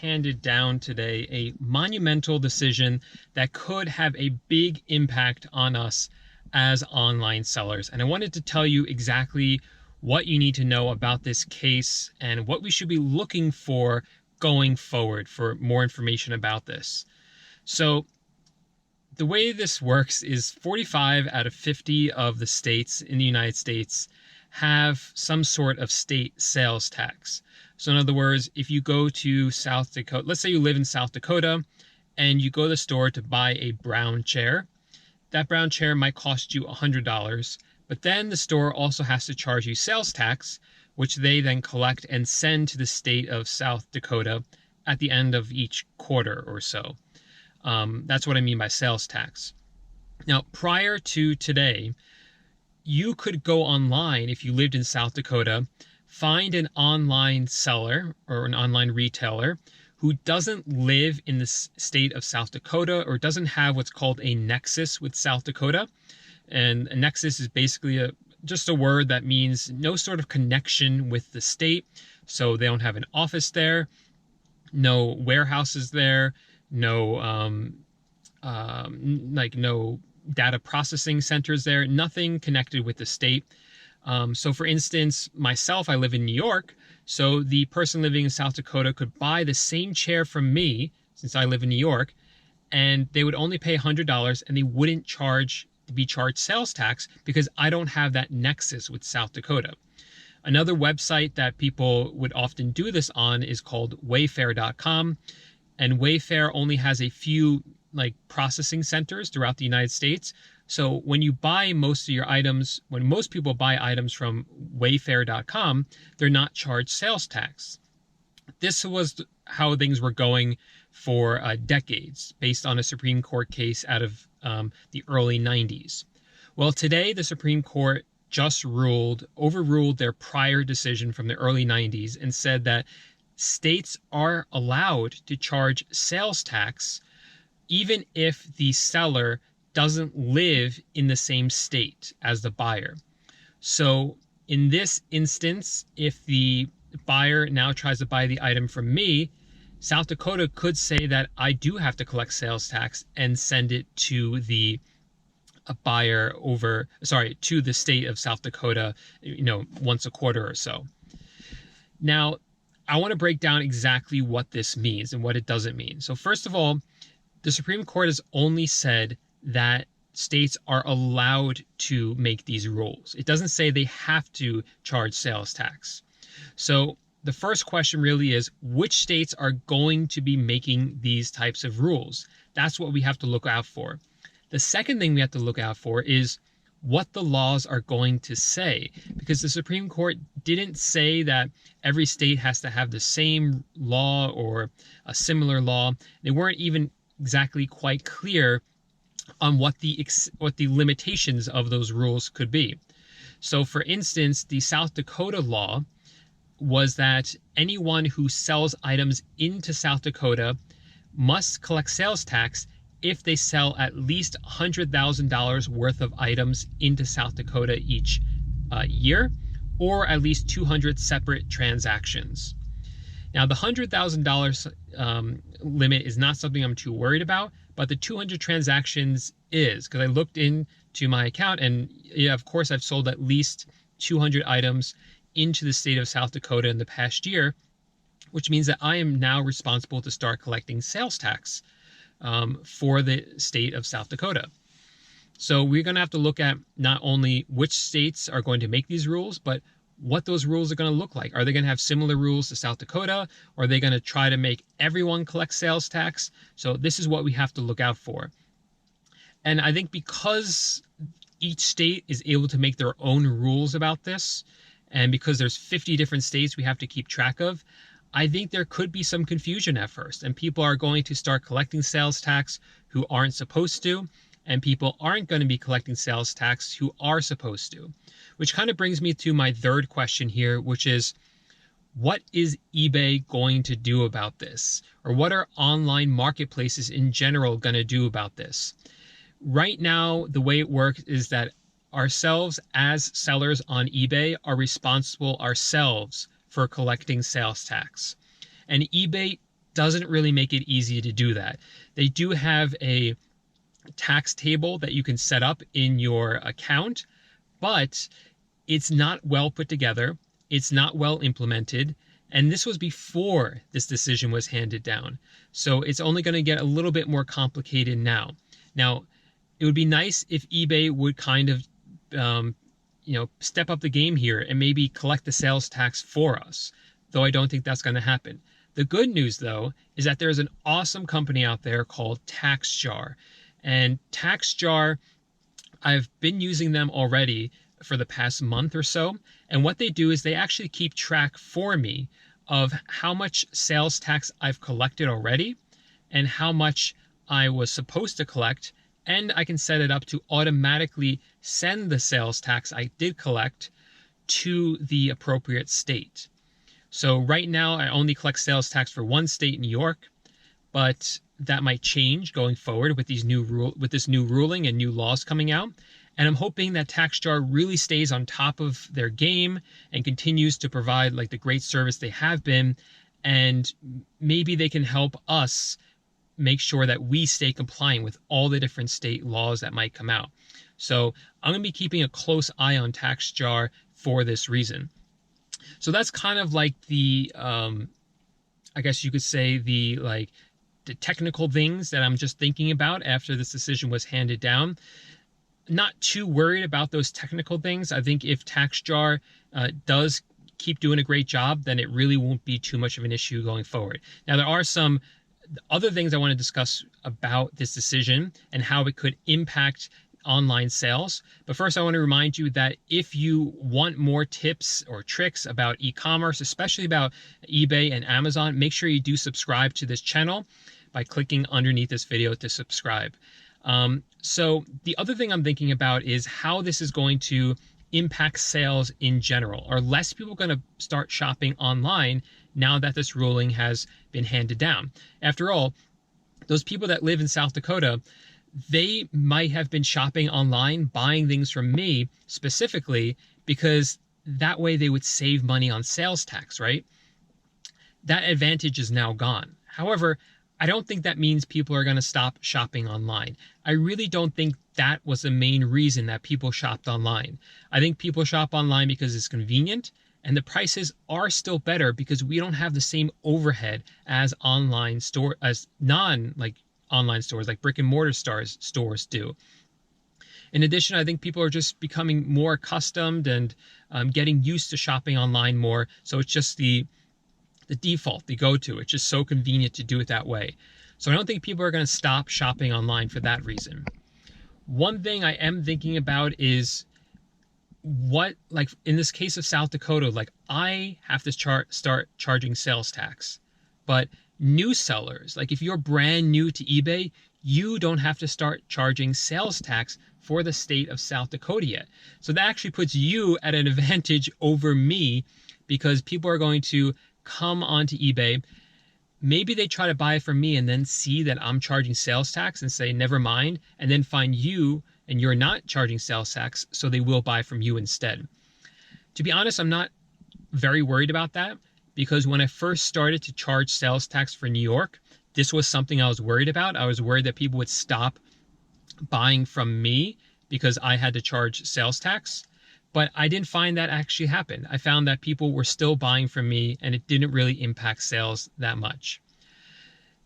handed down today a monumental decision that could have a big impact on us as online sellers. And I wanted to tell you exactly what you need to know about this case and what we should be looking for going forward for more information about this. So the way this works is 45 out of 50 of the states in the United States have some sort of state sales tax. So in other words, if you go to South Dakota, let's say you live in South Dakota and you go to the store to buy a brown chair, that brown chair might cost you $100, but then the store also has to charge you sales tax, which they then collect and send to the state of South Dakota at the end of each quarter or so. That's what I mean by sales tax. Now, prior to today, you could go online if you lived in South Dakota, find an online seller or an online retailer who doesn't live in the state of South Dakota or doesn't have what's called a nexus with South Dakota. And a nexus is basically just a word that means no sort of connection with the state. So they don't have an office there, no warehouses there, no no data processing centers there, nothing connected with the state. So for instance, myself, I live in New York. So the person living in South Dakota could buy the same chair from me, since I live in New York, and they would only pay $100 and they wouldn't be charged sales tax because I don't have that nexus with South Dakota. Another website that people would often do this on is called Wayfair.com. And Wayfair only has a few processing centers throughout the United States. So when you buy most of your items, when most people buy items from Wayfair.com, they're not charged sales tax. This was how things were going for decades, based on a Supreme Court case out of the early 90s. Well, today the Supreme Court just overruled their prior decision from the early 90s and said that states are allowed to charge sales tax even if the seller doesn't live in the same state as the buyer. So in this instance, if the buyer now tries to buy the item from me, South Dakota could say that I do have to collect sales tax and send it to the buyer to the state of South Dakota, once a quarter or so. Now, I want to break down exactly what this means and what it doesn't mean. So first of all, the Supreme Court has only said that states are allowed to make these rules. It doesn't say they have to charge sales tax. So the first question really is, which states are going to be making these types of rules? That's what we have to look out for. The second thing we have to look out for is what the laws are going to say, because the Supreme Court didn't say that every state has to have the same law or a similar law. They weren't even exactly quite clear on what the limitations of those rules could be. So for instance, the South Dakota law was that anyone who sells items into South Dakota must collect sales tax if they sell at least $100,000 worth of items into South Dakota each year, or at least 200 separate transactions. Now, the $100,000 limit is not something I'm too worried about, but the 200 transactions is, because I looked into my account and yeah, of course I've sold at least 200 items into the state of South Dakota in the past year, which means that I am now responsible to start collecting sales tax for the state of South Dakota. So we're going to have to look at not only which states are going to make these rules, but what those rules are going to look like. Are they going to have similar rules to South Dakota? Or are they going to try to make everyone collect sales tax? So this is what we have to look out for. And I think because each state is able to make their own rules about this, and because there's 50 different states we have to keep track of, I think there could be some confusion at first, and people are going to start collecting sales tax who aren't supposed to, and people aren't going to be collecting sales tax who are supposed to. Which kind of brings me to my third question here, which is, what is eBay going to do about this? Or what are online marketplaces in general going to do about this? Right now, the way it works is that ourselves as sellers on eBay are responsible ourselves for collecting sales tax. And eBay doesn't really make it easy to do that. They do have a tax table that you can set up in your account, but it's not well put together. It's not well implemented. And this was before this decision was handed down. So it's only going to get a little bit more complicated now. Now, it would be nice if eBay would kind of, step up the game here and maybe collect the sales tax for us, though I don't think that's going to happen. The good news, though, is that there's an awesome company out there called TaxJar. And TaxJar, I've been using them already for the past month or so. And what they do is they actually keep track for me of how much sales tax I've collected already and how much I was supposed to collect. And I can set it up to automatically send the sales tax I did collect to the appropriate state. So right now I only collect sales tax for one state, New York, but that might change going forward with this new ruling and new laws coming out. And I'm hoping that TaxJar really stays on top of their game and continues to provide like the great service they have been. And maybe they can help us make sure that we stay compliant with all the different state laws that might come out. So I'm going to be keeping a close eye on TaxJar for this reason. So that's kind of like the, I guess you could say the technical things that I'm just thinking about after this decision was handed down. Not too worried about those technical things. I think if TaxJar does keep doing a great job, then it really won't be too much of an issue going forward. Now, there are some other things I want to discuss about this decision and how it could impact online sales. But first, I want to remind you that if you want more tips or tricks about e-commerce, especially about eBay and Amazon, make sure you do subscribe to this channel by clicking underneath this video to subscribe. So the other thing I'm thinking about is how this is going to impact sales in general. Are less people going to start shopping online now that this ruling has been handed down? After all, those people that live in South Dakota, they might have been shopping online, buying things from me specifically because that way they would save money on sales tax, right? That advantage is now gone. However, I don't think that means people are going to stop shopping online. I really don't think that was the main reason that people shopped online. I think people shop online because it's convenient and the prices are still better because we don't have the same overhead as online store, as online stores like brick and mortar stores do. In addition, I think people are just becoming more accustomed and getting used to shopping online more. So it's just the default, the go-to. It's just so convenient to do it that way. So I don't think people are going to stop shopping online for that reason. One thing I am thinking about is what, like in this case of South Dakota, like I have to start charging sales tax, but new sellers, like if you're brand new to eBay, you don't have to start charging sales tax for the state of South Dakota yet. So that actually puts you at an advantage over me because people are going to come onto eBay. Maybe they try to buy it from me and then see that I'm charging sales tax and say, never mind, and then find you and you're not charging sales tax, so they will buy from you instead. To be honest, I'm not very worried about that because when I first started to charge sales tax for New York, this was something I was worried about. I was worried that people would stop buying from me because I had to charge sales tax. But I didn't find that actually happen. I found that people were still buying from me and it didn't really impact sales that much.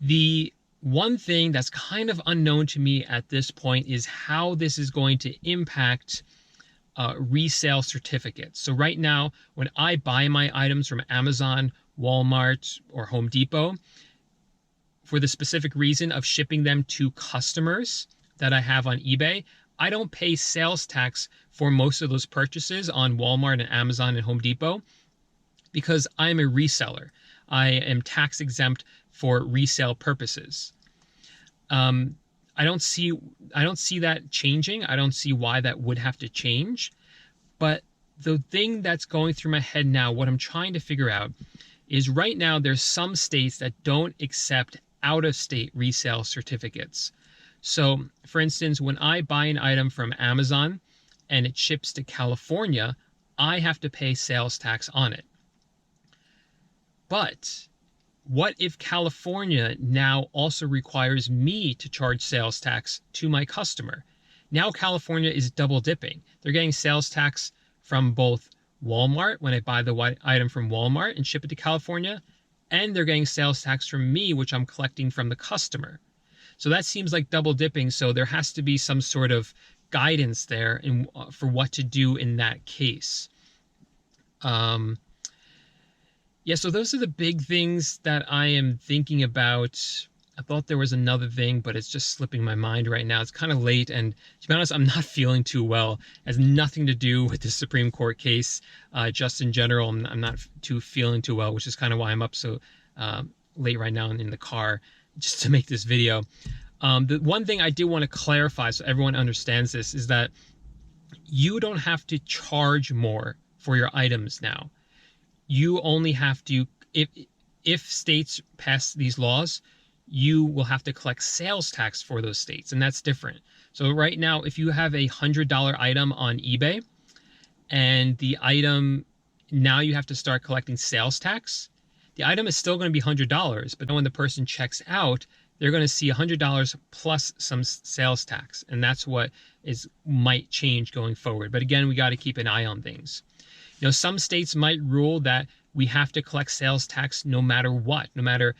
The one thing that's kind of unknown to me at this point is how this is going to impact resale certificates. So right now, when I buy my items from Amazon, Walmart, or Home Depot, for the specific reason of shipping them to customers that I have on eBay, I don't pay sales tax for most of those purchases on Walmart and Amazon and Home Depot because I'm a reseller. I am tax exempt for resale purposes. I don't see that changing. I don't see why that would have to change. But the thing that's going through my head now, what I'm trying to figure out is right now there's some states that don't accept out-of-state resale certificates. So, for instance, when I buy an item from Amazon and it ships to California, I have to pay sales tax on it. But What if California now also requires me to charge sales tax to my customer? Now California is double dipping. They're getting sales tax from both Walmart when I buy the item from Walmart and ship it to California, and they're getting sales tax from me, which I'm collecting from the customer. So that seems like double dipping. So there has to be some sort of guidance there for what to do in that case. Yeah, so those are the big things that I am thinking about. I thought there was another thing, but it's just slipping my mind right now. It's kind of late, and to be honest, I'm not feeling too well. It has nothing to do with the Supreme Court case. Just in general, I'm not feeling too well, which is kind of why I'm up so late right now in the car just to make this video. The one thing I do want to clarify so everyone understands this is that you don't have to charge more for your items now. You only have to, if states pass these laws, you will have to collect sales tax for those states, and that's different. So right now, if you have a $100 item on eBay and the item, now you have to start collecting sales tax, the item is still going to be $100, but then when the person checks out, they're going to see $100 plus some sales tax, and that's what might change going forward. But again, we got to keep an eye on things. You know, some states might rule that we have to collect sales tax no matter what, no matter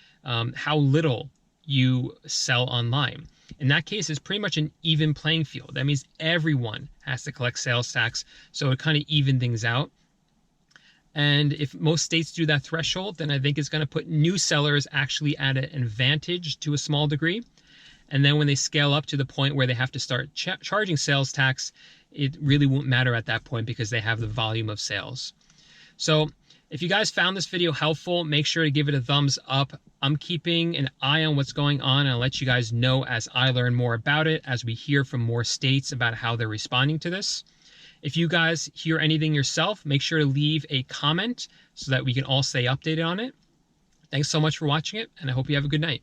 how little you sell online. In that case, it's pretty much an even playing field. That means everyone has to collect sales tax, so it kind of even things out. And if most states do that threshold, then I think it's going to put new sellers actually at an advantage to a small degree. And then when they scale up to the point where they have to start charging sales tax, it really won't matter at that point because they have the volume of sales. So if you guys found this video helpful, make sure to give it a thumbs up. I'm keeping an eye on what's going on, and I'll let you guys know as I learn more about it, as we hear from more states about how they're responding to this. If you guys hear anything yourself, make sure to leave a comment so that we can all stay updated on it. Thanks so much for watching it, and I hope you have a good night.